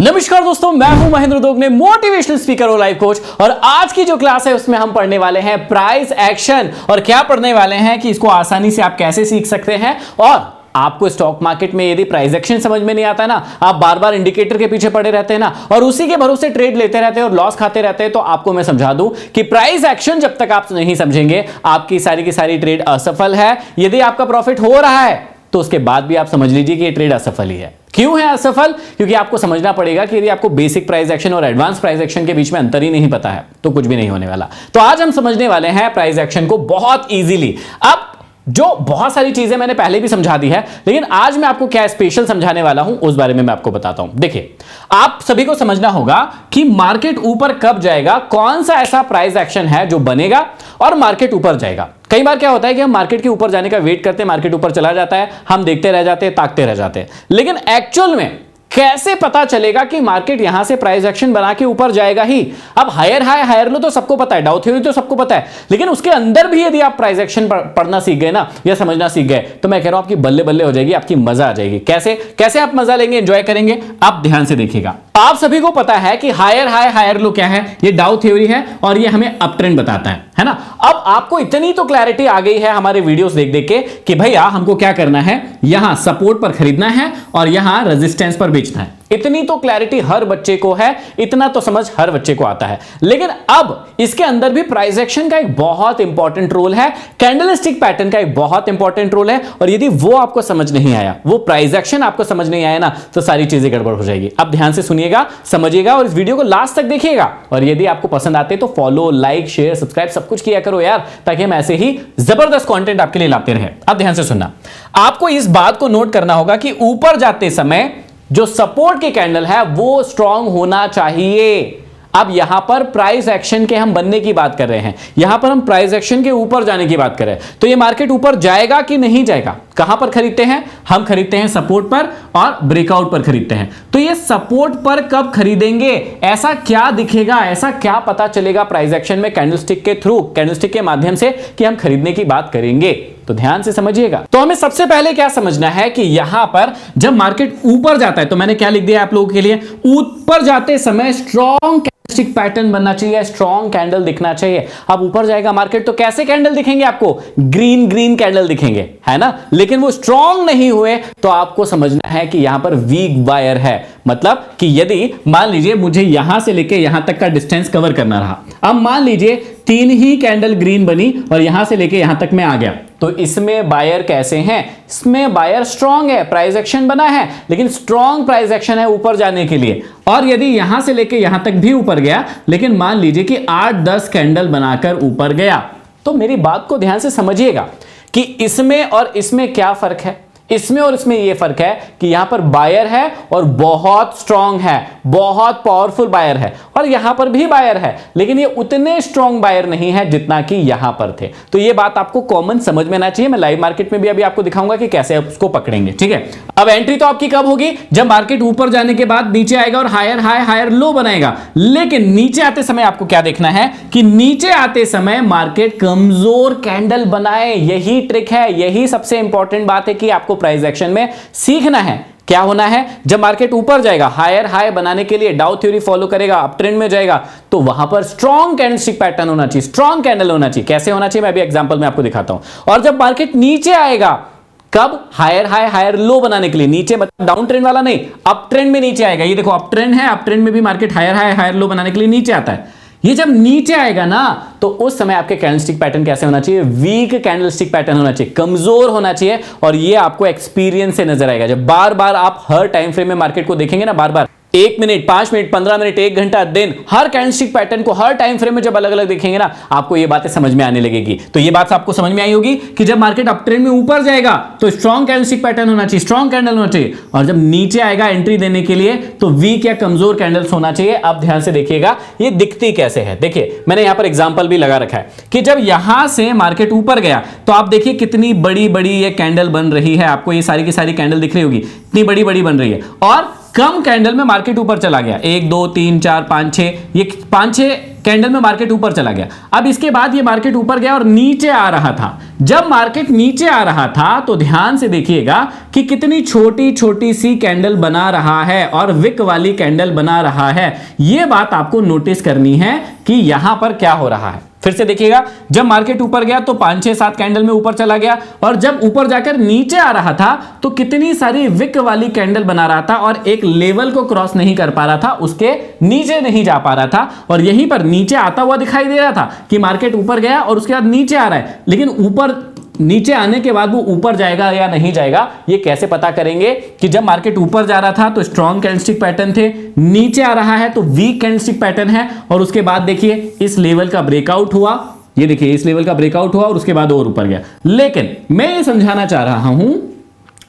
नमस्कार दोस्तों, मैं हूं महेंद्र दोगने, मोटिवेशनल स्पीकर और लाइफ कोच। और आज की जो क्लास है उसमें हम पढ़ने वाले हैं प्राइस एक्शन। और क्या पढ़ने वाले हैं कि इसको आसानी से आप कैसे सीख सकते हैं। और आपको स्टॉक मार्केट में यदि प्राइस एक्शन समझ में नहीं आता है ना, आप बार बार इंडिकेटर के पीछे पड़े रहते हैं ना और उसी के भरोसे ट्रेड लेते रहते हैं और लॉस खाते रहते हैं, तो आपको मैं समझा दूं कि प्राइस एक्शन जब तक आप नहीं समझेंगे आपकी सारी की सारी ट्रेड असफल है। यदि आपका प्रॉफिट हो रहा है तो उसके बाद भी आप समझ लीजिए कि ये ट्रेड असफल ही है। क्यों है असफल? क्योंकि आपको समझना पड़ेगा कि यदि आपको बेसिक प्राइस एक्शन और एडवांस प्राइस एक्शन के बीच में अंतर ही नहीं पता है तो कुछ भी नहीं होने वाला। तो आज हम समझने वाले हैं प्राइस एक्शन को बहुत इजीली। अब जो बहुत सारी चीजें मैंने पहले भी समझा दी है, लेकिन आज मैं आपको क्या स्पेशल समझाने वाला हूं उस बारे में मैं आपको बताता हूं। देखिए, आप सभी को समझना होगा कि मार्केट ऊपर कब जाएगा, कौन सा ऐसा प्राइस एक्शन है जो बनेगा और मार्केट ऊपर जाएगा। कई बार क्या होता है कि हम मार्केट के ऊपर जाने का वेट करते हैं, मार्केट ऊपर चला जाता है, हम देखते रह जाते हैं, ताकते रह जाते हैं। लेकिन एक्चुअल में कैसे पता चलेगा कि मार्केट यहां से प्राइस एक्शन बना के ऊपर जाएगा ही? अब हायर हाई हायर लो तो सबको पता है, डाउ थ्योरी तो सबको पता है, लेकिन उसके अंदर भी यदि आप प्राइस एक्शन पढ़ना सीख गए ना या समझना सीख गए तो मैं कह रहा हूं आपकी बल्ले बल्ले हो जाएगी, आपकी मजा आ जाएगी। कैसे कैसे आप मजा लेंगे, एंजॉय करेंगे? आप ध्यान से देखिएगा। आप सभी को पता है कि हायर हाई हायर लो क्या है, ये डाउ थ्योरी है और ये हमें अप ट्रेंड बताता है ना। अब आपको इतनी तो क्लैरिटी आ गई है हमारे वीडियोस देख देख के कि भैया हमको क्या करना है, यहां सपोर्ट पर खरीदना है और यहां रेजिस्टेंस पर बेचना है। इतनी तो क्लैरिटी हर बच्चे को है, इतना तो समझ हर बच्चे को आता है। लेकिन अब इसके अंदर भी प्राइस एक्शन का एक बहुत इंपॉर्टेंट रोल है, कैंडलस्टिक पैटर्न का एक बहुत इंपॉर्टेंट रोल है। और यदि वो आपको समझ नहीं आया, वो प्राइस एक्शन आपको समझ नहीं आया ना, तो सारी चीजें गड़बड़ हो जाएगी। अब ध्यान से सुनिएगा, समझिएगा और इस वीडियो को लास्ट तक देखिएगा। और यदि आपको पसंद आते तो फॉलो, लाइक, शेयर, सब्सक्राइब सब कुछ किया करो यार, ताकि हम ऐसे ही जबरदस्त कंटेंट आपके लिए लाते रहे। अब ध्यान से सुनना, आपको इस बात को नोट करना होगा कि ऊपर जाते समय जो सपोर्ट के कैंडल है वो स्ट्रांग होना चाहिए। अब यहां पर प्राइस एक्शन के हम बनने की बात कर रहे हैं, यहां पर हम प्राइस एक्शन के ऊपर जाने की बात कर रहे हैं। तो ये मार्केट ऊपर जाएगा कि नहीं जाएगा? कहां पर खरीदते हैं हम? खरीदते हैं सपोर्ट पर और ब्रेकआउट पर खरीदते हैं। तो ये सपोर्ट पर कब खरीदेंगे, ऐसा क्या दिखेगा, ऐसा क्या पता चलेगा प्राइस एक्शन में कैंडलस्टिक के थ्रू, कैंडलस्टिक के माध्यम से कि हम खरीदने की बात करेंगे? तो ध्यान से समझिएगा। तो हमें सबसे पहले क्या समझना है कि यहां पर जब मार्केट ऊपर जाता है, तो मैंने क्या लिख दिया आप लोगों के लिए, ऊपर जाते समय स्ट्रॉन्ग कैंडलस्टिक पैटर्न बनना चाहिए, स्ट्रॉन्ग कैंडल दिखना चाहिए। अब ऊपर जाएगा मार्केट तो कैसे कैंडल दिखेंगे आपको? ग्रीन ग्रीन कैंडल दिखेंगे, है ना। लेकिन वो स्ट्रॉन्ग नहीं हुए तो आपको समझना है कि यहां पर वीक बायर है। मतलब कि यदि मान लीजिए मुझे यहां से लेके यहां तक का डिस्टेंस कवर करना रहा, अब मान लीजिए 3 ही कैंडल ग्रीन बनी और यहां से लेके यहां तक मैं आ गया, तो इसमें बायर कैसे हैं? इसमें बायर स्ट्रांग है, प्राइस एक्शन बना है, लेकिन स्ट्रांग प्राइस एक्शन है ऊपर जाने के लिए। और यदि यहां से लेके यहां तक भी ऊपर गया, लेकिन मान लीजिए कि 8-10 कैंडल बनाकर ऊपर गया, तो मेरी बात को ध्यान से समझिएगा कि इसमें और इसमें क्या फर्क है। इसमें और इसमें यह फर्क है कि यहां पर बायर है और बहुत स्ट्रांग है, बहुत पावरफुल बायर है, और यहां पर भी बायर है, लेकिन ये उतने स्ट्रांग बायर नहीं है जितना कि यहां पर थे। तो ये बात आपको कॉमन समझ में आना चाहिए। मैं लाइव मार्केट में भी अभी आपको दिखाऊंगा कि कैसे आप उसको पकड़ेंगे, ठीक है। अब एंट्री तो आपकी कब होगी? जब मार्केट ऊपर जाने के बाद नीचे आएगा और हायर हाई हायर लो बनाएगा। लेकिन नीचे आते समय आपको क्या देखना है कि नीचे आते समय मार्केट कमजोर कैंडल बनाए। यही ट्रिक है, यही सबसे इंपॉर्टेंट बात है कि आपको प्राइस एक्शन में सीखना है। क्या होना है? जब मार्केट ऊपर जाएगा, हायर हाई बनाने के लिए डाउ थ्योरी फॉलो करेगा, अप ट्रेंड में जाएगा, तो वहां पर स्ट्रॉन्ग कैंडलस्टिक पैटर्न होना चाहिए, स्ट्रॉन्ग कैंडल होना चाहिए। कैसे होना चाहिए मैं अभी एग्जांपल में आपको दिखाता हूं। और जब मार्केट नीचे आएगा, कब? हायर हाई हायर लो बनाने के लिए। नीचे मतलब डाउन ट्रेंड वाला नहीं, अप ट्रेंड में नीचे आएगा। ये देखो अप ट्रेंड है, अप ट्रेंड में भी market higher high higher low बनाने के लिए नीचे आता है। ये जब नीचे आएगा ना, तो उस समय आपके कैंडलस्टिक पैटर्न कैसे होना चाहिए? वीक कैंडलस्टिक पैटर्न होना चाहिए, कमजोर होना चाहिए। और ये आपको एक्सपीरियंस से नजर आएगा। जब बार बार आप हर टाइम फ्रेम में मार्केट को देखेंगे ना, बार बार 1 मिनट, 5 मिनट, 15 मिनट, 1 घंटा, दिन, हर कैंडलस्टिक पैटर्न को हर टाइम फ्रेम में जब अलग अलग देखेंगे ना, आपको ये बातें समझ में आने लगेगी। तो ये बात आपको समझ में आई होगी कि जब मार्केट अप ट्रेंड में ऊपर जाएगा तो स्ट्रॉन्ग कैंडलस्टिक पैटर्न होना चाहिए, स्ट्रॉन्ग कैंडल होना चाहिए। और जब नीचे आएगा एंट्री देने के लिए तो वीक या कमजोर कैंडल्स होना चाहिए। अब ध्यान से देखिएगा ये दिखती कैसे है। देखिए मैंने यहां पर एग्जांपल भी लगा रखा है कि जब यहां से मार्केट ऊपर गया तो आप देखिए कितनी बड़ी बड़ी ये कैंडल बन रही है। आपको ये सारी की सारी कैंडल दिख रही होगी, इतनी बड़ी बड़ी बन रही है। और कम कैंडल में मार्केट ऊपर चला गया, 1 2 3 4 5 6, ये 5-6 कैंडल में मार्केट ऊपर चला गया। अब इसके बाद ये मार्केट ऊपर गया और नीचे आ रहा था। जब मार्केट नीचे आ रहा था तो ध्यान से देखिएगा कि कितनी छोटी छोटी सी कैंडल बना रहा है और विक वाली कैंडल बना रहा है। यह बात आपको नोटिस करनी है कि यहां पर क्या हो रहा है। फिर से देखिएगा, जब मार्केट ऊपर गया तो 5 6 7 कैंडल में ऊपर चला गया और जब ऊपर जाकर नीचे आ रहा था तो कितनी सारी विक वाली कैंडल बना रहा था और एक लेवल को क्रॉस नहीं कर पा रहा था, उसके नीचे नहीं जा पा रहा था। और यहीं पर नीचे आता हुआ दिखाई दे रहा था कि मार्केट ऊपर गया और उसके बाद नीचे आ रहा है, लेकिन ऊपर नीचे आने के बाद वो ऊपर जाएगा या नहीं जाएगा ये कैसे पता करेंगे कि जब मार्केट ऊपर जा रहा था तो स्ट्रॉन्ग कैंडलस्टिक पैटर्न थे, नीचे आ रहा है तो वीक कैंडलस्टिक पैटर्न है और उसके बाद देखिए इस लेवल का ब्रेकआउट हुआ। ये देखिए इस लेवल का ब्रेकआउट हुआ और उसके बाद और ऊपर गया। लेकिन मैं ये समझाना चाह रहा हूं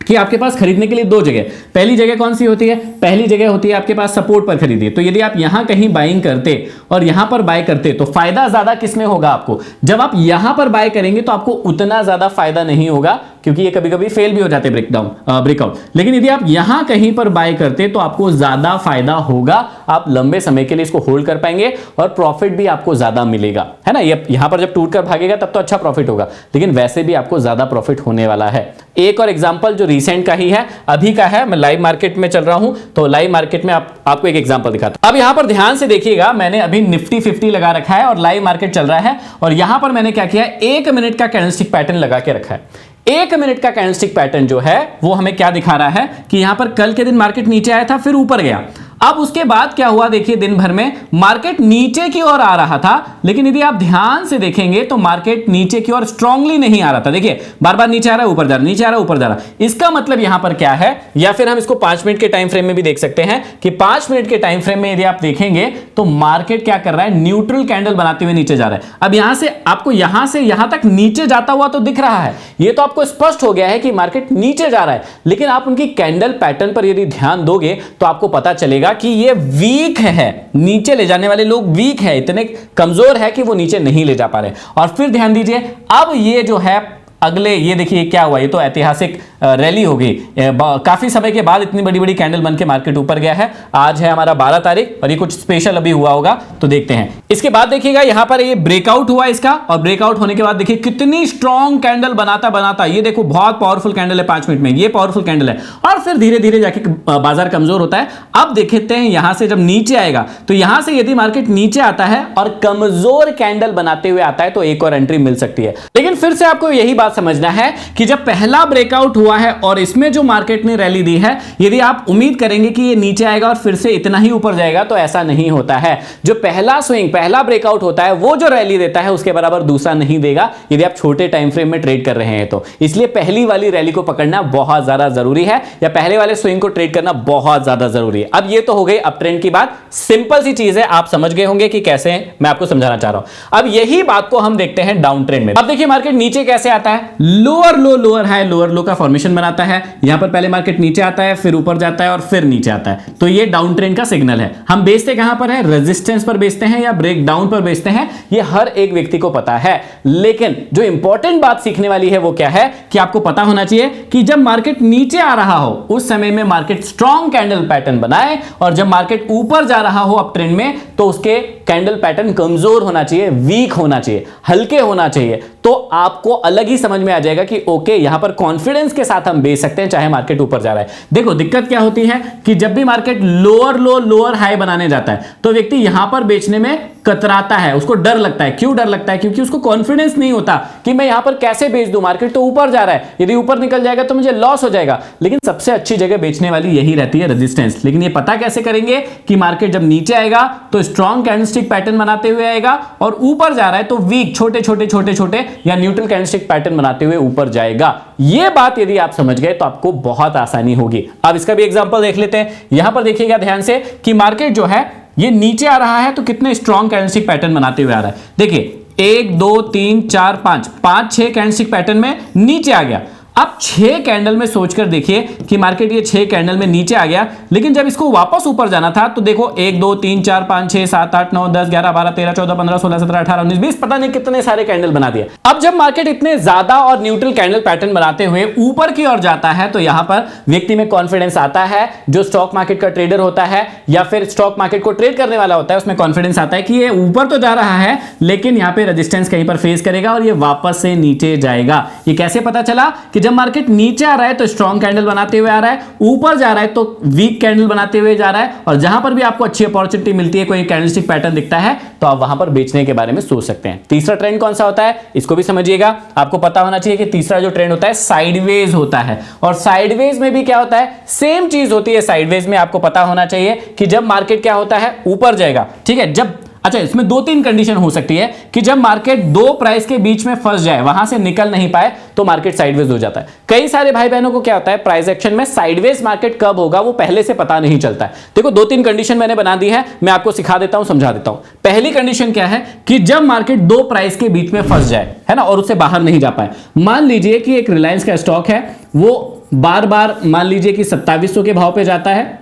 कि आपके पास खरीदने के लिए दो जगह, पहली जगह कौन सी होती है? पहली जगह होती है आपके पास सपोर्ट पर खरीदिए। तो यदि आप यहां कहीं बाइंग करते और यहां पर बाय करते तो फायदा ज्यादा किसमें होगा आपको? जब आप यहां पर बाय करेंगे तो आपको उतना ज्यादा फायदा नहीं होगा क्योंकि ये कभी कभी फेल भी हो जाते ब्रेकआउट। लेकिन यदि आप यहां कहीं पर बाय करते तो आपको ज्यादा फायदा होगा, आप लंबे समय के लिए इसको होल्ड कर पाएंगे और प्रॉफिट भी आपको ज्यादा मिलेगा, है ना। यहां पर जब टूट कर भागेगा तब तो अच्छा प्रॉफिट होगा, लेकिन वैसे भी आपको ज्यादा प्रॉफिट होने वाला है। एक और एग्जांपल जो रिसेंट का ही है, अभी का है, मैं लाइव मार्केट में चल रहा हूं तो लाइव मार्केट में आपको एक एग्जांपल दिखाता हूं। अब यहां पर ध्यान से देखिएगा, मैंने अभी निफ्टी 50 लगा रखा है और लाइव मार्केट चल रहा है और यहां पर मैंने क्या किया, 1 मिनट का कैंडलस्टिक पैटर्न लगा के रखा है। 1 मिनट का कैंडलस्टिक पैटर्न जो है वो हमें क्या दिखा रहा है कि यहां पर कल के दिन मार्केट नीचे आया था फिर ऊपर गया। अब उसके बाद क्या हुआ, देखिए दिन भर में मार्केट नीचे की ओर आ रहा था, लेकिन यदि आप ध्यान से देखेंगे तो मार्केट नीचे की ओर स्ट्रांगली नहीं आ रहा था। देखिए बार बार नीचे आ रहा है ऊपर जा रहा, नीचे आ रहा है ऊपर जा रहा। इसका मतलब यहां पर क्या है, या फिर हम इसको 5 मिनट के टाइम फ्रेम में भी देख सकते हैं कि 5 मिनट के टाइम फ्रेम में यदि आप देखेंगे तो मार्केट क्या कर रहा है, न्यूट्रल कैंडल बनाते हुए नीचे जा रहा है। अब यहां से आपको यहां से यहां तक नीचे जाता हुआ तो दिख रहा है, ये तो आपको स्पष्ट हो गया है कि मार्केट नीचे जा रहा है, लेकिन आप उनकी कैंडल पैटर्न पर यदि ध्यान दोगे तो आपको पता चलेगा कि ये वीक है, नीचे ले जाने वाले लोग वीक है, इतने कमजोर है कि वो नीचे नहीं ले जा पा रहे। और फिर ध्यान दीजिए, अब ये जो है अगले, ये देखिए क्या हुआ, ये तो ऐतिहासिक रैली हो गई, काफी समय के बाद इतनी बड़ी बड़ी कैंडल बन के मार्केट ऊपर गया है। आज है हमारा 12 तारीख और ये कुछ स्पेशल अभी हुआ होगा तो देखते हैं। इसके बाद देखिएगा यहां पर ये ब्रेकआउट हुआ इसका, और ब्रेकआउट होने के बाद देखिए कितनी स्ट्रॉन्ग कैंडल बनाता बनाता, ये देखो बहुत पावरफुल कैंडल है 5 मिनट में, ये पावरफुल कैंडल है और फिर धीरे धीरे जाके बाजार कमजोर होता है। अब देखते हैं यहां से जब नीचे आएगा तो यहां से यदि मार्केट नीचे आता है और कमजोर कैंडल बनाते हुए आता है तो एक और एंट्री मिल सकती है। लेकिन फिर से आपको यही बात समझना है कि जब पहला ब्रेकआउट हुआ है और इसमें जो मार्केट ने रैली दी है, यदि आप उम्मीद करेंगे कि ये नीचे आएगा और फिर से इतना ही ऊपर जाएगा तो ऐसा नहीं होता है। जो पहला स्विंग, पहला ब्रेकआउट होता है, वो जो रैली देता है उसके बराबर दूसरा नहीं देगा यदि आप छोटे टाइम फ्रेम में ट्रेड कर रहे हैं तो। इसलिए पहली वाली रैली को पकड़ना बहुत ज्यादा जरूरी है, या पहले वाले स्विंग को ट्रेड करना बहुत ज्यादा जरूरी है। अब ये तो हो गई अप ट्रेंड की बात, सिंपल सी चीज है, आप समझ गए होंगे कि कैसे मैं आपको समझाना चाह रहा हूं। अब यही बात को हम देखते हैं डाउन ट्रेंड में। अब देखिए मार्केट नीचे कैसे आता है, लोअर लो लोअर हाई लोअर लो का फॉर्मेशन बनाता है। यहां पर पहले मार्केट नीचे आता है, फिर ऊपर जाता है और फिर नीचे आता है, तो ये डाउन ट्रेंड का सिग्नल है। हम बेचते कहां पर है, रेजिस्टेंस पर बेचते हैं या ब्रेक डाउन पर बेचते हैं, ये हर एक व्यक्ति को पता है। लेकिन जो इंपॉर्टेंट बात सीखने वाली है वो क्या है कि आपको पता होना चाहिए कि जब मार्केट नीचे आ रहा हो उस समय में मार्केट स्ट्रॉन्ग कैंडल पैटर्न बनाए, और जब मार्केट ऊपर जा रहा हो अप ट्रेंड में तो उसके कैंडल पैटर्न कमजोर होना चाहिए, वीक होना चाहिए, हल्के होना चाहिए। तो आपको अलग ही समझ में आ जाएगा कि ओके यहां पर कॉन्फिडेंस के साथ हम बेच सकते हैं चाहे मार्केट ऊपर जा रहा है। देखो दिक्कत क्या होती है कि जब भी मार्केट लोअर लो लोअर हाई बनाने जाता है तो व्यक्ति यहां पर बेचने में कतराता है, उसको डर लगता है। क्यों डर लगता है? क्योंकि उसको कॉन्फिडेंस नहीं होता कि मैं यहां पर कैसे बेच दूं, मार्केट तो ऊपर जा रहा है, यदि ऊपर निकल जाएगा तो मुझे लॉस हो जाएगा। लेकिन सबसे अच्छी जगह बेचने वाली यही रहती है, रेजिस्टेंस। लेकिन ये पता कैसे करेंगे कि मार्केट जब नीचे आएगा तो स्ट्रॉन्ग कैंडलस्टिक पैटर्न बनाते हुए आएगा, और ऊपर जा रहा है तो वीक छोटे छोटे छोटे छोटे या न्यूट्रल कैंडलस्टिक पैटर्न बनाते हुए ऊपर जाएगा। ये बात यदि आप समझ गए तो आपको बहुत आसानी होगी। अब इसका भी एग्जांपल देख लेते हैं। यहां पर देखिएगा ध्यान से कि मार्केट जो है ये नीचे आ रहा है तो कितने स्ट्रॉन्ग कैंडलस्टिक पैटर्न बनाते हुए आ रहा है। देखिए 1 2 3 4 5 6 कैंडलस्टिक पैटर्न में नीचे आ गया। अब 6 कैंडल में सोचकर देखिए कि मार्केट ये 6 कैंडल में नीचे आ गया, लेकिन जब इसको वापस ऊपर जाना था तो देखो 1 2 3 4 5 6 7 8 9 10 11 12 13 14 15 16 17 18 19 20 पता नहीं कितने सारे कैंडल बना दिए। अब जब मार्केट इतने ज्यादा और न्यूट्रल कैंडल पैटर्न बनाते हुए ऊपर की ओर जाता है तो यहां पर व्यक्ति में कॉन्फिडेंस आता है, जो स्टॉक मार्केट का ट्रेडर होता है या फिर स्टॉक मार्केट को ट्रेड करने वाला होता है उसमें कॉन्फिडेंस आता है कि ये ऊपर तो जा रहा है लेकिन यहां पे रेजिस्टेंस कहीं पर फेस करेगा और ये वापस से नीचे जाएगा। ये कैसे पता चला कि जब मार्केट नीचे आ रहा है तो स्ट्रॉन्ग कैंडल बनाते हुए आ रहा है, ऊपर जा रहा है तो वीक कैंडल बनाते हुए जा रहा है, और जहां पर भी आपको अच्छी अपॉर्चुनिटी मिलती है, कोई कैंडलस्टिक पैटर्न दिखता है तो आप वहां पर बेचने के बारे में सोच सकते हैं। तीसरा ट्रेंड कौन सा होता है इसको भी समझिएगा। आपको पता होना चाहिए कि तीसरा जो ट्रेंड होता है साइडवेज होता है, और साइडवेज में भी क्या होता है, सेम चीज होती है। साइडवेज में आपको पता होना चाहिए कि जब मार्केट क्या होता है, ऊपर जाएगा, ठीक है। जब अच्छा, इसमें 2-3 कंडीशन हो सकती है कि जब मार्केट दो प्राइस के बीच में फंस जाए, वहां से निकल नहीं पाए तो मार्केट साइडवेज हो जाता है। कई सारे भाई बहनों को क्या होता है, प्राइस एक्शन में साइडवेज मार्केट कब होगा वो पहले से पता नहीं चलता है। देखो 2-3 कंडीशन मैंने बना दी है, मैं आपको सिखा देता हूं, समझा देता हूं। पहली कंडीशन क्या है कि जब मार्केट दो प्राइस के बीच में फंस जाए, है ना, और उससे बाहर नहीं जा पाए। मान लीजिए कि एक रिलायंस का स्टॉक है, वो बार बार मान लीजिए कि 2700 के भाव पे जाता है,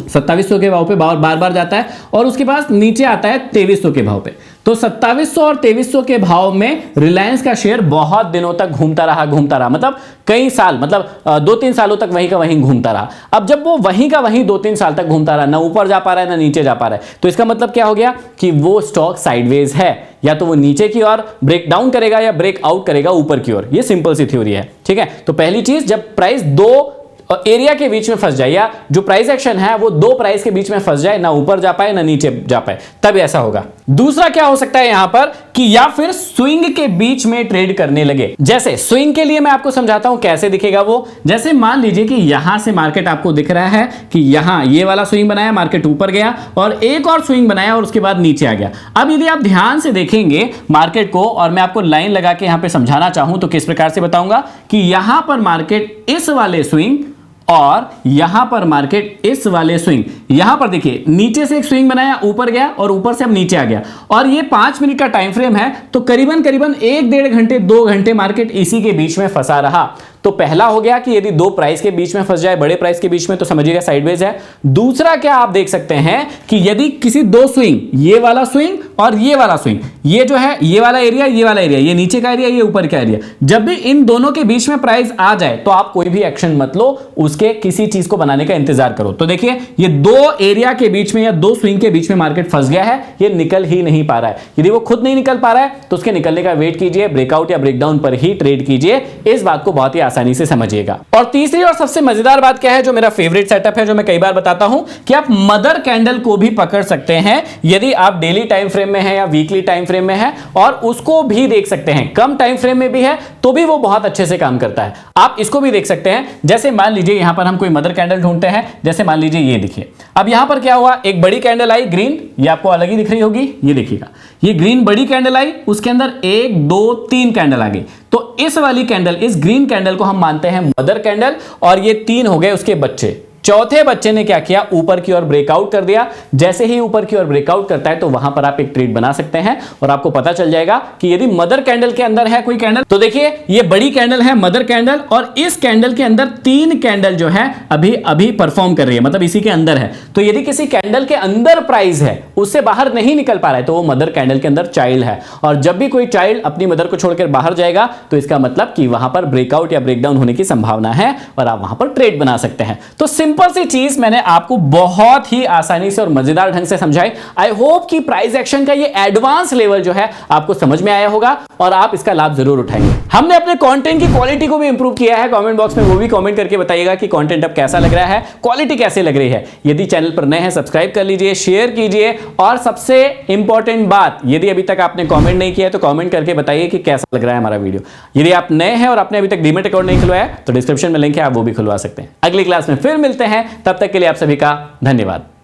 2700 के भाव पे बार बार जाता है, और उसके पास नीचे आता है 2300 के भाव पे। तो 2700 और 2300 के भाव में रिलायंस का शेयर बहुत दिनों तक घूमता रहा, मतलब कई साल, मतलब 2-3 सालों तक वहीं का वहीं घूमता रहा। अब जब वो वहीं का वहीं 2-3 साल तक घूमता रहा, ना ऊपर जा पा रहा है ना नीचे जा पा रहा है, तो इसका मतलब क्या हो गया कि वो स्टॉक साइडवेज है, या तो वो नीचे की ओर ब्रेक डाउन करेगा या ब्रेक आउट करेगा ऊपर की ओर। ये सिंपल सी थ्योरी है, ठीक है। तो पहली चीज, जब प्राइस दो एरिया के बीच में फंस जाए, या जो प्राइस एक्शन है वो दो प्राइस के बीच में फंस जाए, ना ऊपर जा पाए ना नीचे जा पाए, तब ऐसा होगा। दूसरा क्या हो सकता है यहां पर कि या फिर स्विंग के बीच में ट्रेड करने लगे। जैसे स्विंग के लिए मैं आपको समझाता हूं कैसे दिखेगा वो। जैसे मान लीजिए कि यहां से मार्केट आपको दिख रहा है कि यहां ये वाला स्विंग बनाया, मार्केट ऊपर गया, और एक और स्विंग बनाया और उसके बाद नीचे आ गया। अब यदि आप ध्यान से देखेंगे मार्केट को, और मैं आपको लाइन लगा के यहां पे समझाना चाहूं तो किस प्रकार से बताऊंगा कि यहां पर मार्केट इस वाले स्विंग और यहां पर मार्केट इस वाले स्विंग, यहां पर देखिए नीचे से एक स्विंग बनाया, ऊपर गया और ऊपर से अब नीचे आ गया, और ये 5 मिनट का टाइम फ्रेम है, तो करीबन 1-1.5 घंटे 2 घंटे मार्केट इसी के बीच में फंसा रहा। तो पहला हो गया कि यदि दो प्राइस के बीच में फंस जाए, बड़े प्राइस के बीच में, तो समझिएगा साइडवेज है। दूसरा क्या आप देख सकते हैं कि यदि किसी दो स्विंग, ये वाला स्विंग और ये वाला स्विंग, ये जो है ये वाला एरिया, ये वाला एरिया, ये नीचे का एरिया, ये ऊपर का एरिया, जब भी इन दोनों के बीच में प्राइस आ जाए तो आप कोई भी एक्शन मत लो, उसके किसी चीज को बनाने का इंतजार करो। तो देखिए ये दो एरिया के बीच में या दो स्विंग के बीच में मार्केट फंस गया है, ये निकल ही नहीं पा रहा है। यदि वो खुद नहीं निकल पा रहा है तो उसके निकलने का वेट कीजिए, ब्रेकआउट या ब्रेकडाउन पर ही ट्रेड कीजिए। इस बात को बहुत ही आसानी से समझिएगा। और तीसरी और सबसे मजेदार बात क्या है, जो मेरा फेवरेट सेटअप है, जो मैं कई बार बताता हूं, कि आप मदर कैंडल को भी पकड़ सकते हैं यदि आप डेली टाइम फ्रेम में है या वीकली टाइम फ्रेम में है, और उसको भी देख सकते हैं। कम टाइम फ्रेम में भी है तो भी वो बहुत अच्छे से काम करता है। आप इसको भी देख सकते हैं। जैसे मान लीजिए यहां पर हम कोई मदर कैंडल ढूंढते हैं, जैसे मान लीजिए ये देखिए, अब यहां पर क्या हुआ, एक बड़ी कैंडल आई ग्रीन, ये आपको अलग ही दिख रही होगी, ये देखिएगा, ये ग्रीन बड़ी कैंडल आई, उसके अंदर 1 2 3 कैंडल आ गई। तो इस वाली कैंडल, इस ग्रीन कैंडल को हम मानते हैं मदर कैंडल, और ये 3 हो गए उसके बच्चे। चौथे बच्चे ने क्या किया, ऊपर की ओर ब्रेकआउट कर दिया। जैसे ही ऊपर की ओर ब्रेकआउट करता है तो वहां पर आप एक ट्रेड बना सकते हैं, और आपको पता चल जाएगा कि यदि मदर कैंडल के अंदर है कोई कैंडल, तो देखिए ये बड़ी कैंडल है मदर कैंडल, और इस कैंडल के अंदर 3 कैंडल जो है अभी परफॉर्म कर रही है, मतलब इसी के अंदर है। तो यदि किसी कैंडल के अंदर प्राइस है, उससे बाहर नहीं निकल पा रहा है, तो वो मदर कैंडल के अंदर चाइल्ड है। और जब भी कोई चाइल्ड अपनी मदर को छोड़कर बाहर जाएगा तो इसका मतलब कि वहां पर ब्रेकआउट या ब्रेकडाउन होने की संभावना है, और आप वहां पर ट्रेड बना सकते हैं। तो सिंपल सी चीज मैंने आपको बहुत ही आसानी से और मजेदार ढंग से समझाई। आई होप कि प्राइस एक्शन का ये एडवांस लेवल जो है आपको समझ में आया होगा, और आप इसका लाभ जरूर उठाएंगे। हमने अपने कंटेंट की क्वालिटी को भी इंप्रूव किया है। कमेंट बॉक्स में वो भी कमेंट करके बताइएगा कि कंटेंट अब कैसा लग रहा है, क्वालिटी कैसे लग रही है। यदि चैनल पर नए हैं सब्सक्राइब कर लीजिए, शेयर कीजिए, और सबसे इंपॉर्टेंट बात, यदि अभी तक आपने कमेंट नहीं किया है तो कमेंट करके बताइए कि कैसा लग रहा है हमारा वीडियो। यदि आप नए हैं और आपने अभी तक डीमैट अकाउंट नहीं खुलवाया तो डिस्क्रिप्शन में लिंक है, आप वो भी खुलवा सकते हैं। अगली क्लास में फिर मिलते हैं, तब तक के लिए आप सभी का धन्यवाद।